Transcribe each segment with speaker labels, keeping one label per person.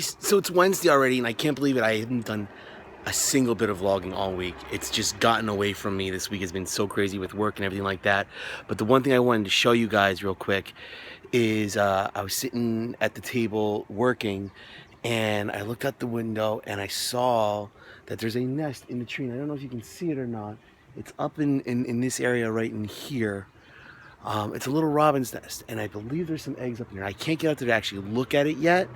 Speaker 1: So it's Wednesday already, and I can't believe it. I haven't done a single bit of vlogging all week. It's just gotten away from me. This week has been so crazy with work and everything like that. But the one thing I wanted to show you guys real quick is I was sitting at the table working, and I looked out the window and I saw that there's a nest in the tree. And I don't know if you can see it or not. It's up in this area right in here. It's a little robin's nest, and I believe there's some eggs up in there. I can't get up there to actually look at it yet.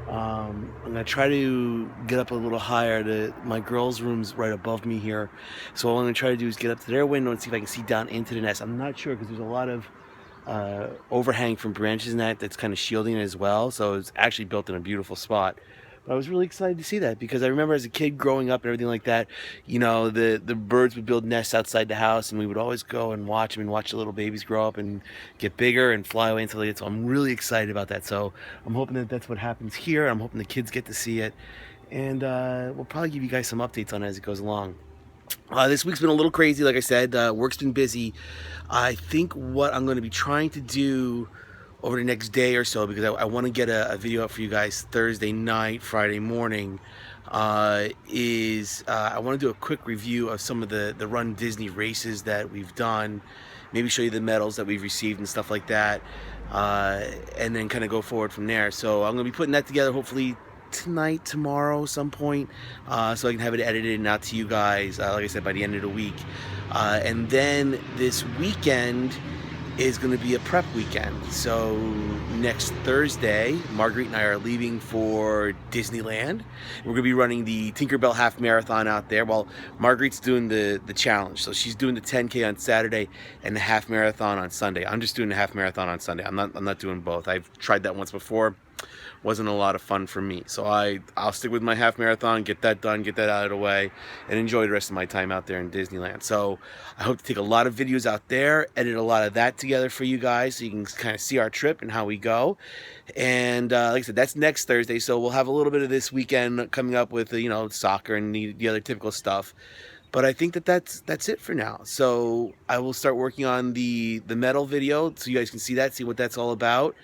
Speaker 1: I'm gonna try to get up a little higher. My girls' room's right above me here, so what I'm gonna try to do is get up to their window and see if I can see down into the nest. I'm not sure because there's a lot of overhang from branches in that's kind of shielding it as well. So it's actually built in a beautiful spot. But I was really excited to see that because I remember as a kid growing up and everything like that, you know, the birds would build nests outside the house, and we would always go and watch them and watch the little babies grow up and get bigger and fly away until they get. So I'm really excited about that. So I'm hoping that that's what happens here. I'm hoping the kids get to see it, and we'll probably give you guys some updates on it as it goes along. This week's been a little crazy, like I said. Work's been busy. I think what I'm going to be trying to do over the next day or so, because I want to get a video up for you guys Thursday night, Friday morning, is I want to do a quick review of some of the runDisney races that we've done, maybe show you the medals that we've received and stuff like that, and then kind of go forward from there. So I'm going to be putting that together hopefully tonight, tomorrow, some point, so I can have it edited and out to you guys, like I said, by the end of the week. And then this weekend is going to be a prep weekend. So next Thursday, Marguerite and I are leaving for Disneyland. We're going to be running the Tinkerbell Half Marathon out there. Well, Marguerite's doing the challenge, so she's doing the 10K on Saturday and the half marathon on Sunday. I'm just doing the half marathon on Sunday. I'm not doing both. I've tried that once before. Wasn't a lot of fun for me, so I'll stick with my half marathon, get that done, get that out of the way, and enjoy the rest of my time out there in Disneyland. So I hope to take a lot of videos out there, edit a lot of that together for you guys, so you can kind of see our trip and how we go. And like I said, that's next Thursday, so we'll have a little bit of this weekend coming up with soccer and the other typical stuff. But I think that's it for now. So I will start working on the medal video so you guys can see that, see what that's all about.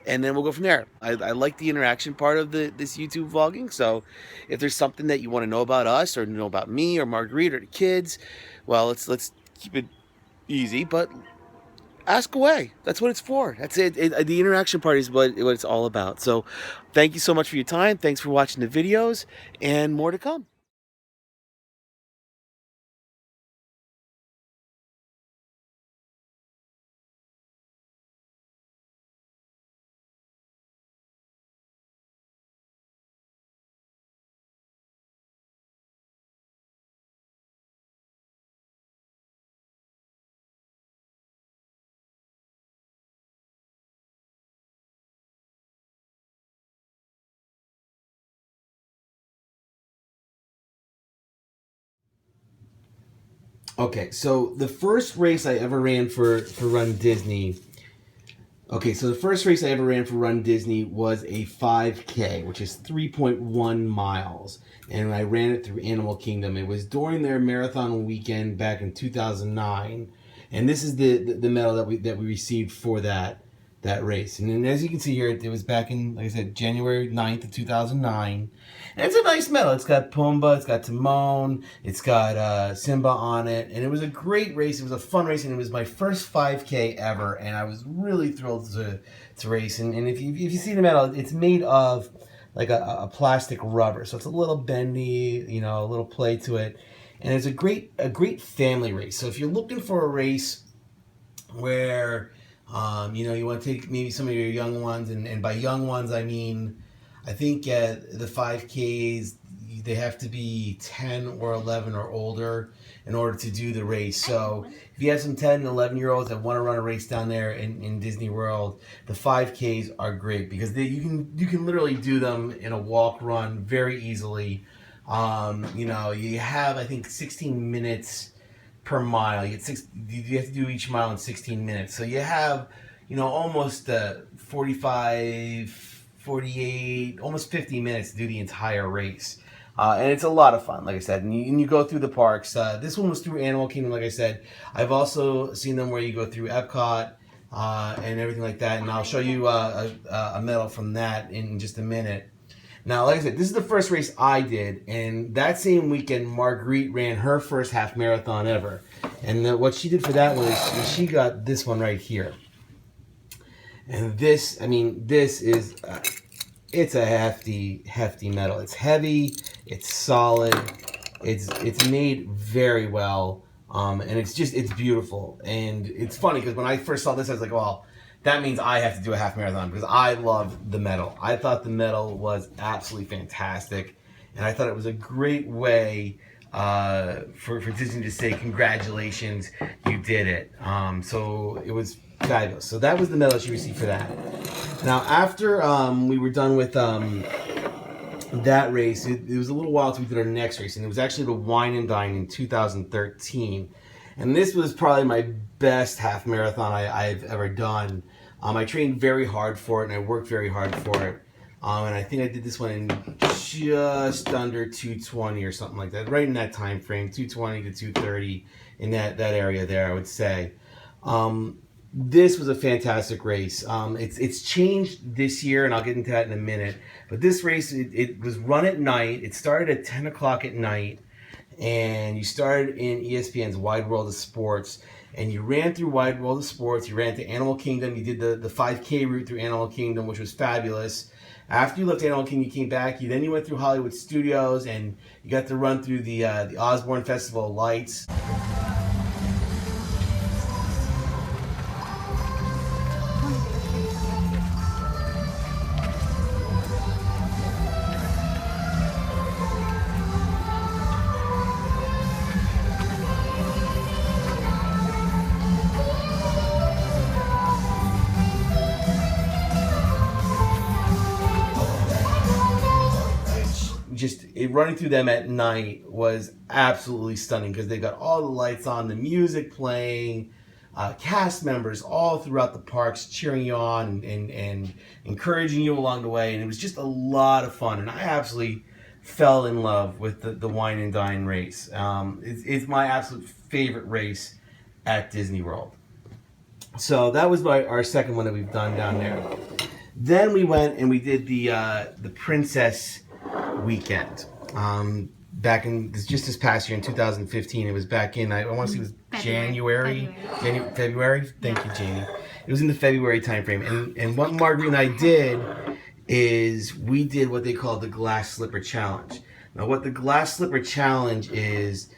Speaker 1: And then we'll go from there. I like the interaction part of this YouTube vlogging. So if there's something that you want to know about us or know about me or Marguerite or the kids, well, let's keep it easy, but ask away. That's what it's for. That's it. The interaction part is what it's all about. So thank you so much for your time. Thanks for watching the videos, and more to come. Okay, so the first race I ever ran for runDisney. Okay, so the first race I ever ran for runDisney was a 5K, which is 3.1 miles, and I ran it through Animal Kingdom. It was during their marathon weekend back in 2009, and this is the medal that we received for that race. And then as you can see here, it was back in, like I said, January 9th of 2009. And it's a nice medal. It's got Pumbaa, it's got Timon, it's got Simba on it. And it was a great race. It was a fun race, and it was my first 5K ever. And I was really thrilled to race. And if you see the medal, it's made of like a plastic rubber. So it's a little bendy, a little play to it. And it's a great family race. So if you're looking for a race where you want to take maybe some of your young ones, and by young ones I mean, I think the 5Ks, they have to be 10 or 11 or older in order to do the race. So if you have some 10 and 11-year-olds that want to run a race down there in Disney World, the 5Ks are great because you can literally do them in a walk run very easily. You have, I think, 16 minutes per mile. You have to do each mile in 16 minutes. So you have, almost 45, 48, almost 50 minutes to do the entire race. And it's a lot of fun, like I said. And you go through the parks. This one was through Animal Kingdom, like I said. I've also seen them where you go through Epcot and everything like that. And I'll show you a medal from that in just a minute. Now, like I said, this is the first race I did, and that same weekend, Marguerite ran her first half marathon ever. And what she did for that was she got this one right here. And this, I mean, this is, it's a hefty medal. It's heavy, it's solid, it's made very well, and it's beautiful. And it's funny because when I first saw this, I was like, well, that means I have to do a half marathon because I love the medal. I thought the medal was absolutely fantastic, and I thought it was a great way for Disney to say, congratulations, you did it. So it was fabulous. So that was the medal she received for that. Now, after we were done with that race, it was a little while until we did our next race, and it was actually the Wine and Dine in 2013. And this was probably my best half marathon I've ever done. I trained very hard for it, and I worked very hard for it. And I think I did this one in just under 220 or something like that, right in that time frame, 220 to 230, in that area there, I would say. This was a fantastic race. It's changed this year, and I'll get into that in a minute. But this race, it was run at night. It started at 10 o'clock at night, and you started in ESPN's Wide World of Sports, and you ran through Wide World of Sports. You ran to Animal Kingdom. You did the 5K route through Animal Kingdom, which was fabulous. After you left Animal Kingdom, you came back. Then you went through Hollywood Studios, and you got to run through the Osborne Festival of Lights. Running through them at night was absolutely stunning because they got all the lights on, the music playing, cast members all throughout the parks cheering you on and encouraging you along the way, and it was just a lot of fun. And I absolutely fell in love with the Wine and Dine race. It's my absolute favorite race at Disney World. So that was our second one that we've done down there. Then we went and we did the Princess weekend. Back in just this past year in 2015, it was back in, I want to say it was February. Thank you, Janie. It was in the February timeframe. And what Marguerite and I did is we did what they call the Glass Slipper Challenge. Now, what the Glass Slipper Challenge is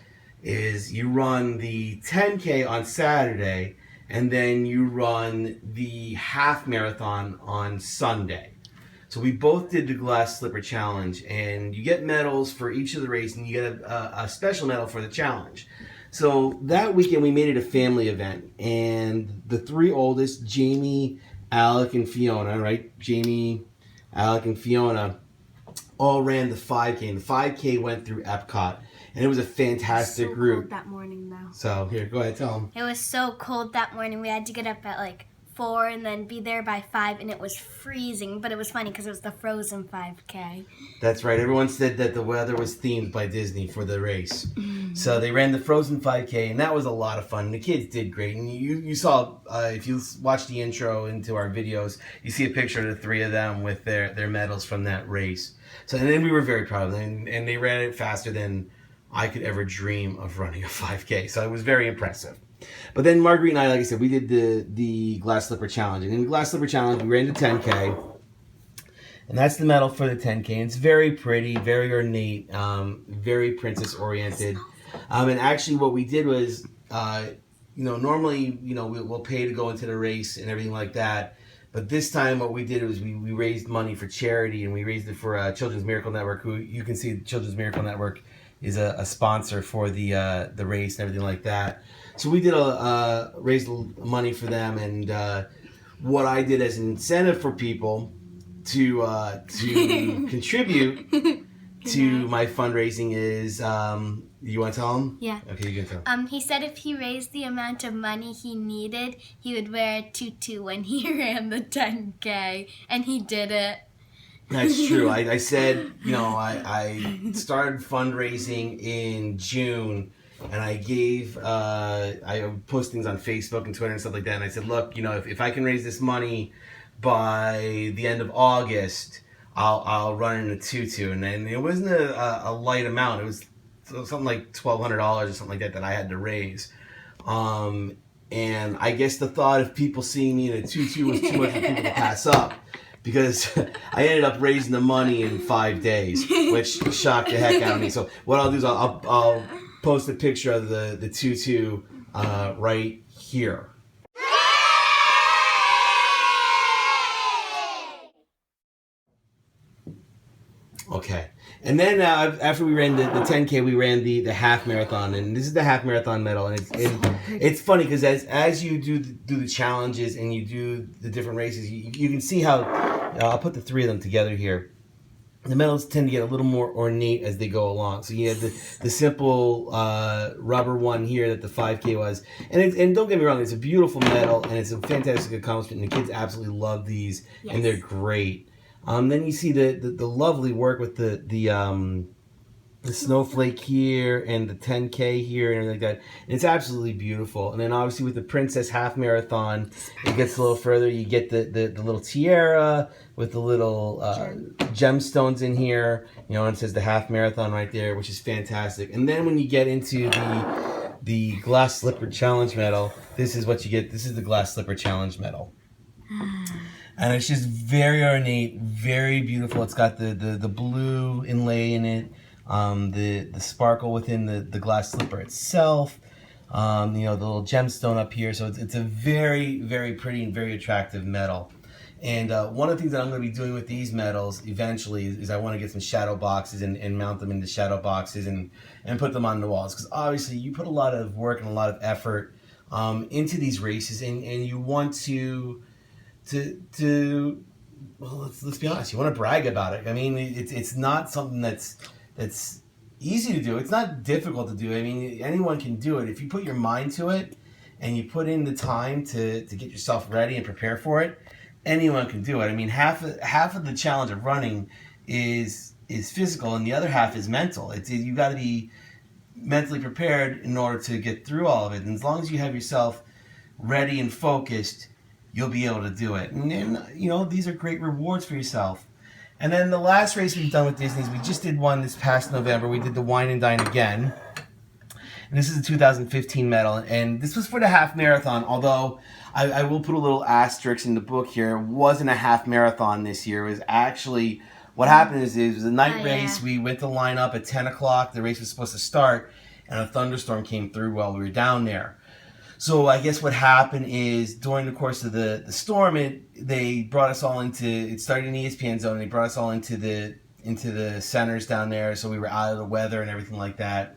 Speaker 1: you run the 10K on Saturday, and then you run the half marathon on Sunday. So we both did the Glass Slipper Challenge, and you get medals for each of the races, and you get a special medal for the challenge. So that weekend we made it a family event, and the three oldest, Jamie, Alec, and Fiona, right? Jamie, Alec, and Fiona all ran the 5K, and the 5K went through Epcot, and it was a fantastic route.
Speaker 2: It was so cold that morning, though.
Speaker 1: So here, go ahead, tell them.
Speaker 2: It was so cold that morning. We had to get up at like 4 and then be there by 5, and it was freezing, but it was funny because it was the Frozen 5K.
Speaker 1: That's right. Everyone said that the weather was themed by Disney for the race. So they ran the Frozen 5K, and that was a lot of fun. The kids did great, and you saw, if you watch the intro into our videos, you see a picture of the three of them with their medals from that race. So and then we were very proud of them, and they ran it faster than I could ever dream of running a 5K. So it was very impressive. But then Marguerite and I, like I said, we did the Glass Slipper Challenge. And in the Glass Slipper Challenge, we ran the 10K. And that's the medal for the 10K. And it's very pretty, very ornate, very princess-oriented. And actually what we did was, normally, we'll pay to go into the race and everything like that. But this time what we did was we raised money for charity, and we raised it for Children's Miracle Network, who you can see Children's Miracle Network is a sponsor for the race and everything like that. So we did raise money for them, and what I did as an incentive for people to contribute to my fundraising is, you want to tell him?
Speaker 2: Yeah.
Speaker 1: Okay, you can tell.
Speaker 2: He said if he raised the amount of money he needed, he would wear a tutu when he ran the 10K, and he did it.
Speaker 1: That's true. I said, I started fundraising in June, and I gave, I post things on Facebook and Twitter and stuff like that, and I said, look, if I can raise this money by the end of August, I'll run in a tutu, and then it wasn't a light amount. It was something like $1,200 or something like that I had to raise. And I guess the thought of people seeing me in a tutu was too much for people to pass up, because I ended up raising the money in 5 days, which shocked the heck out of me. So what I'll do is I'll post a picture of the tutu right here. Okay. And then after we ran the 10K, we ran the half marathon, and this is the half marathon medal, and it's funny because as you do the challenges and you do the different races, you can see how I'll put the three of them together here. The medals tend to get a little more ornate as they go along. So you have the simple rubber one here that the 5K was, and don't get me wrong, it's a beautiful medal and it's a fantastic accomplishment, and the kids absolutely love these, and they're great. Then you see the lovely work with the snowflake here and the 10K here and everything like that. And it's absolutely beautiful. And then obviously with the Princess Half Marathon, it gets a little further. You get the little tiara with the little gemstones in here. You know, and it says the Half Marathon right there, which is fantastic. And then when you get into the Glass Slipper Challenge medal, this is what you get. This is the Glass Slipper Challenge medal. And it's just very ornate, very beautiful. It's got the blue inlay in it, the sparkle within the glass slipper itself, you know, the little gemstone up here. So it's a very, very pretty and very attractive medal. And one of the things that I'm going to be doing with these medals eventually is I want to get some shadow boxes and mount them into shadow boxes and put them on the walls. Because obviously you put a lot of work and a lot of effort into these races, and you want to well, let's be honest, you want to brag about it. I mean, it's not something that's easy to do. It's not difficult to do. I mean, anyone can do it if you put your mind to it and you put in the time to get yourself ready and prepare for it. Anyone can do it. I mean, half of the challenge of running is physical, and the other half is mental. You got to be mentally prepared in order to get through all of it. And as long as you have yourself ready and focused, you'll be able to do it. And then, you know, these are great rewards for yourself. And then the last race we've done with Disney is we just did one this past November. We did the Wine and Dine again. And this is a 2015 medal. And this was for the half marathon, although I will put a little asterisk in the book here. It wasn't a half marathon this year. It was actually, what happened is it was a night race. We went to line up at 10 o'clock. The race was supposed to start, and a thunderstorm came through while we were down there. So I guess what happened is during the course of the storm, they brought us all into, it started in the ESPN zone, and they brought us all into the centers down there, so we were out of the weather and everything like that.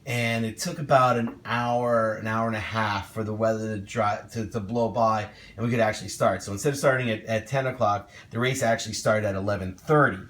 Speaker 1: And it took about an hour and a half for the weather to blow by, and we could actually start. So instead of starting at 10 o'clock, the race actually started at 11:30.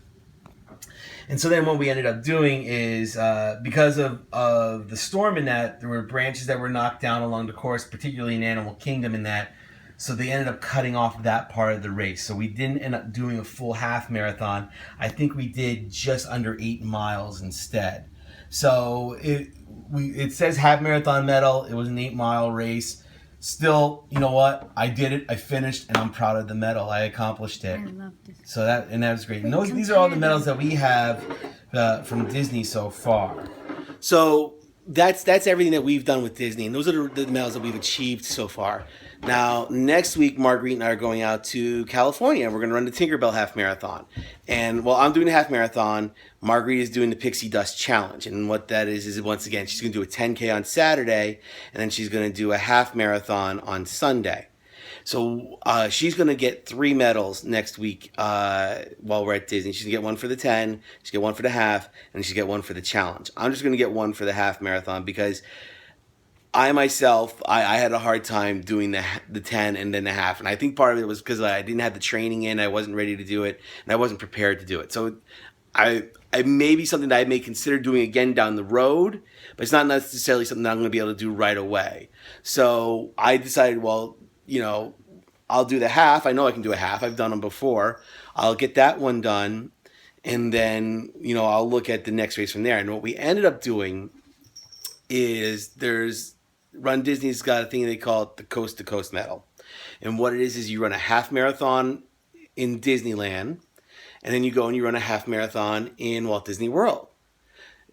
Speaker 1: And so then what we ended up doing is, because of the storm in that, there were branches that were knocked down along the course, particularly in Animal Kingdom in that. So they ended up cutting off that part of the race. So we didn't end up doing a full half marathon. I think we did just under 8 miles instead. So it says half marathon medal. It was an 8-mile race. Still, you know what? I did it. I finished, and I'm proud of the medal. I accomplished it. I loved it. So that was great. And these are all the medals that we have from Disney so far. So that's everything that we've done with Disney, and those are the medals that we've achieved so far. Now, next week, Marguerite and I are going out to California, and we're going to run the Tinkerbell Half Marathon. And while I'm doing the half marathon, Marguerite is doing the Pixie Dust Challenge. And what that is once again, she's going to do a 10K on Saturday, and then she's going to do a half marathon on Sunday. So she's going to get 3 medals next week while we're at Disney. She's going to get one for the 10, she's going to get one for the half, and she's going to get one for the challenge. I'm just going to get one for the half marathon because I myself, I had a hard time doing the 10 and then the half. And I think part of it was because I didn't have the training in, I wasn't ready to do it, and I wasn't prepared to do it. So I may be something that I may consider doing again down the road, but it's not necessarily something that I'm going to be able to do right away. So I decided, well, you know, I'll do the half. I know I can do a half. I've done them before. I'll get that one done, and then, you know, I'll look at the next race from there. And what we ended up doing is Run Disney's got a thing they call it the Coast to Coast Medal. And what it is you run a half marathon in Disneyland, and then you go and you run a half marathon in Walt Disney World.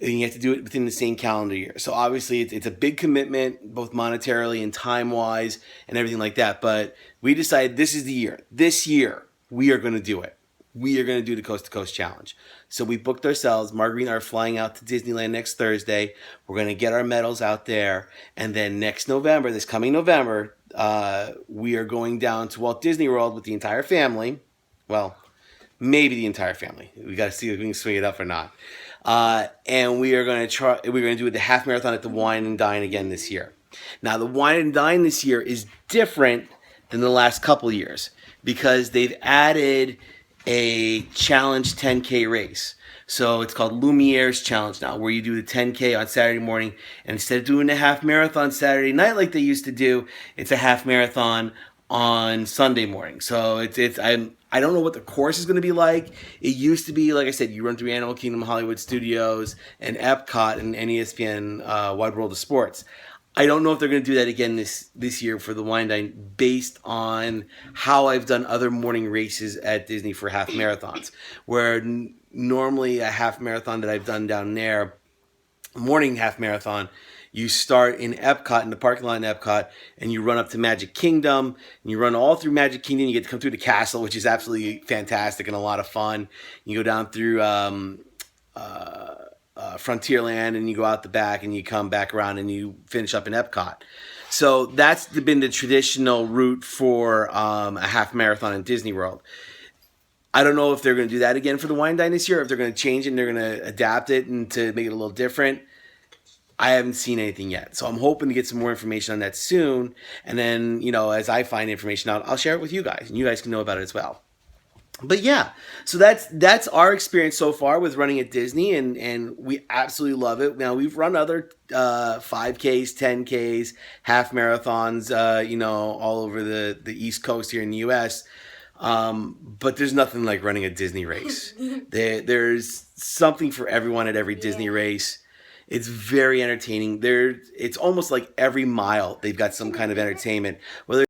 Speaker 1: And you have to do it within the same calendar year. So obviously it's a big commitment, both monetarily and time-wise and everything like that. But we decided this is the year. This year, we are going to do it. We are going to do the Coast to Coast Challenge. So we booked ourselves. Marguerite and I are flying out to Disneyland next Thursday. We're going to get our medals out there. And then next November, this coming November, we are going down to Walt Disney World with the entire family. Well, maybe the entire family. We got to see if we can swing it up or not. And we are going to try. We're going to do the half marathon at the Wine and Dine again this year. Now, the Wine and Dine this year is different than the last couple years because they've added a challenge 10K race. So it's called Lumiere's Challenge now, where you do the 10K on Saturday morning, and instead of doing a half marathon Saturday night like they used to do, it's a half marathon on Sunday morning. So I don't know what the course is going to be like. It used to be, like I said, you run through Animal Kingdom, Hollywood Studios, and Epcot, and ESPN Wide World of Sports. I don't know if they're going to do that again this year for the Wine Dine based on how I've done other morning races at Disney for half marathons, where normally a half marathon that I've done down there, morning half marathon, you start in Epcot, in the parking lot in Epcot, and you run up to Magic Kingdom, and you run all through Magic Kingdom. You get to come through the castle, which is absolutely fantastic and a lot of fun. You go down through Frontierland, and you go out the back, and you come back around, and you finish up in Epcot. So that's been the traditional route for a half marathon in Disney World. I don't know if they're going to do that again for the Wine Dine this year, if they're going to change it and they're going to adapt it and to make it a little different. I haven't seen anything yet. So I'm hoping to get some more information on that soon. And then, as I find information out, I'll share it with you guys, and you guys can know about it as well. But yeah, so that's our experience so far with running at Disney, and we absolutely love it. Now, we've run other 5Ks, 10Ks, half marathons, all over the East Coast here in the U.S., but there's nothing like running a Disney race. There's something for everyone at every Disney race. It's very entertaining. It's almost like every mile they've got some kind of entertainment, whether